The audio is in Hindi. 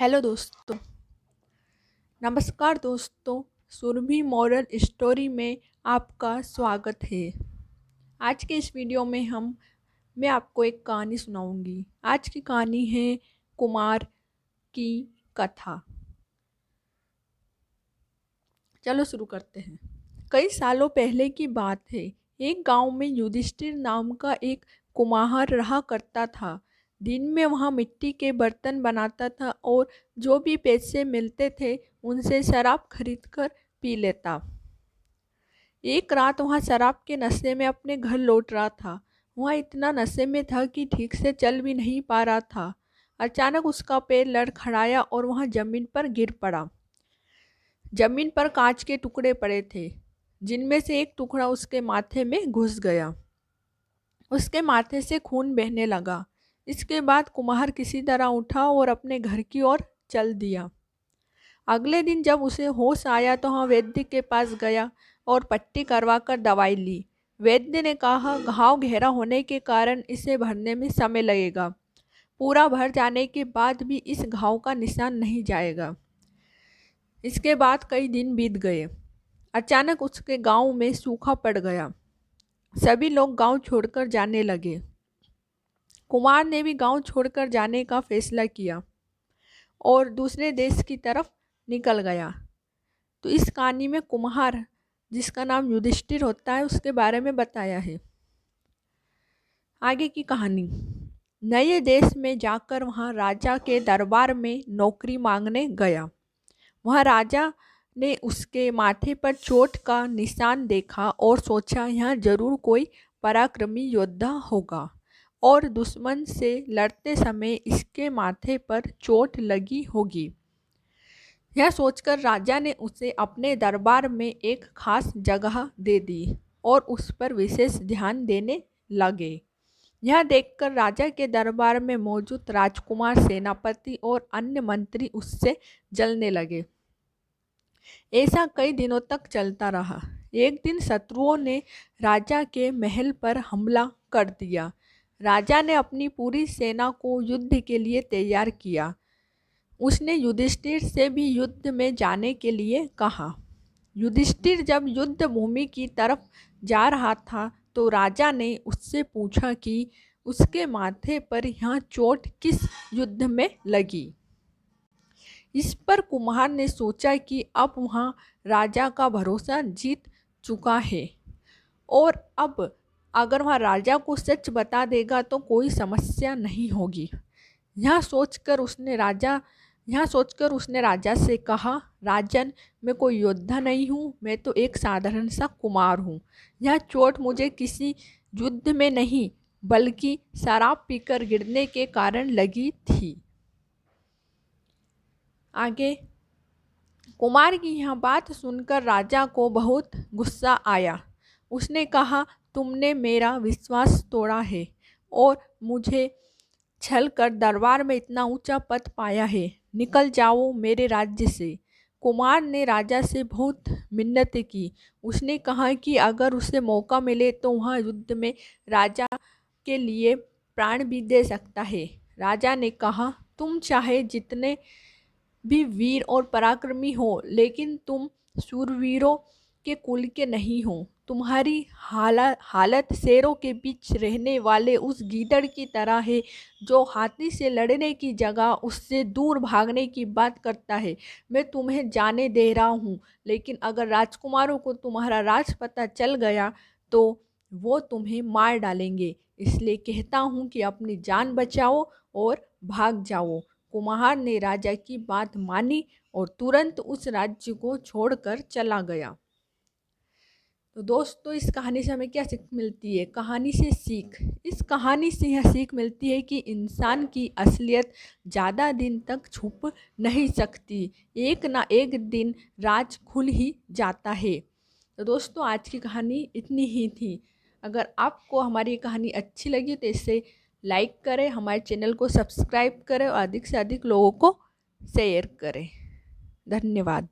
हेलो दोस्तों। नमस्कार दोस्तों। सुरभि मॉरल स्टोरी में आपका स्वागत है। आज के इस वीडियो में मैं आपको एक कहानी सुनाऊंगी। आज की कहानी है कुमार की कथा। चलो शुरू करते हैं। कई सालों पहले की बात है। एक गांव में युधिष्ठिर नाम का एक कुम्हार रहा करता था। दिन में वहाँ मिट्टी के बर्तन बनाता था और जो भी पैसे मिलते थे उनसे शराब खरीदकर पी लेता। एक रात वहाँ शराब के नशे में अपने घर लौट रहा था। वह इतना नशे में था कि ठीक से चल भी नहीं पा रहा था। अचानक उसका पैर लड़खड़ाया और वह जमीन पर गिर पड़ा। जमीन पर कांच के टुकड़े पड़े थे, जिनमें से एक टुकड़ा उसके माथे में घुस गया। उसके माथे से खून बहने लगा। इसके बाद कुम्हार किसी तरह उठा और अपने घर की ओर चल दिया। अगले दिन जब उसे होश आया तो वह वैद्य के पास गया और पट्टी करवाकर दवाई ली। वैद्य ने कहा, घाव गहरा होने के कारण इसे भरने में समय लगेगा। पूरा भर जाने के बाद भी इस घाव का निशान नहीं जाएगा। इसके बाद कई दिन बीत गए। अचानक उसके गांव में सूखा पड़ गया। सभी लोग गांव छोड़कर जाने लगे। कुमार ने भी गांव छोड़कर जाने का फैसला किया और दूसरे देश की तरफ निकल गया। तो इस कहानी में कुम्हार, जिसका नाम युधिष्ठिर होता है, उसके बारे में बताया है। आगे की कहानी। नए देश में जाकर वहाँ राजा के दरबार में नौकरी मांगने गया। वहाँ राजा ने उसके माथे पर चोट का निशान देखा और सोचा, यहाँ जरूर कोई पराक्रमी योद्धा होगा और दुश्मन से लड़ते समय इसके माथे पर चोट लगी होगी। यह सोचकर राजा ने उसे अपने दरबार में एक खास जगह दे दी और उस पर विशेष ध्यान देने लगे। यह देखकर राजा के दरबार में मौजूद राजकुमार, सेनापति और अन्य मंत्री उससे जलने लगे। ऐसा कई दिनों तक चलता रहा। एक दिन शत्रुओं ने राजा के महल पर हमला कर दिया। राजा ने अपनी पूरी सेना को युद्ध के लिए तैयार किया। उसने युधिष्ठिर से भी युद्ध में जाने के लिए कहा। युधिष्ठिर जब युद्ध भूमि की तरफ जा रहा था तो राजा ने उससे पूछा कि उसके माथे पर यह चोट किस युद्ध में लगी। इस पर कुम्हार ने सोचा कि अब वहाँ राजा का भरोसा जीत चुका है और अब अगर वह राजा को सच बता देगा तो कोई समस्या नहीं होगी। यह सोचकर उसने राजा से कहा, राजन, मैं कोई योद्धा नहीं हूँ, मैं तो एक साधारण सा कुमार हूँ। यह चोट मुझे किसी युद्ध में नहीं बल्कि शराब पीकर गिरने के कारण लगी थी। आगे। कुमार की यह बात सुनकर राजा को बहुत गुस्सा आया। उसने कहा, तुमने मेरा विश्वास तोड़ा है और मुझे छल कर दरबार में इतना ऊंचा पद पाया है। निकल जाओ मेरे राज्य से। कुमार ने राजा से बहुत मिन्नत की। उसने कहा कि अगर उसे मौका मिले तो वह युद्ध में राजा के लिए प्राण भी दे सकता है। राजा ने कहा, तुम चाहे जितने भी वीर और पराक्रमी हो, लेकिन तुम शूरवीरों के कुल के नहीं हो। तुम्हारी हालत शेरों के बीच रहने वाले उस गीदड़ की तरह है जो हाथी से लड़ने की जगह उससे दूर भागने की बात करता है। मैं तुम्हें जाने दे रहा हूँ, लेकिन अगर राजकुमारों को तुम्हारा राज पता चल गया तो वो तुम्हें मार डालेंगे। इसलिए कहता हूँ कि अपनी जान बचाओ और भाग जाओ। कुम्हार ने राजा की बात मानी और तुरंत उस राज्य को छोड़कर चला गया। तो दोस्तों, इस कहानी से हमें क्या सीख मिलती है? कहानी से सीख, इस कहानी से यह सीख मिलती है कि इंसान की असलियत ज़्यादा दिन तक छुप नहीं सकती। एक ना एक दिन राज खुल ही जाता है। तो दोस्तों, आज की कहानी इतनी ही थी। अगर आपको हमारी कहानी अच्छी लगी तो इसे लाइक करें, हमारे चैनल को सब्सक्राइब करें और अधिक से अधिक लोगों को शेयर करें। धन्यवाद।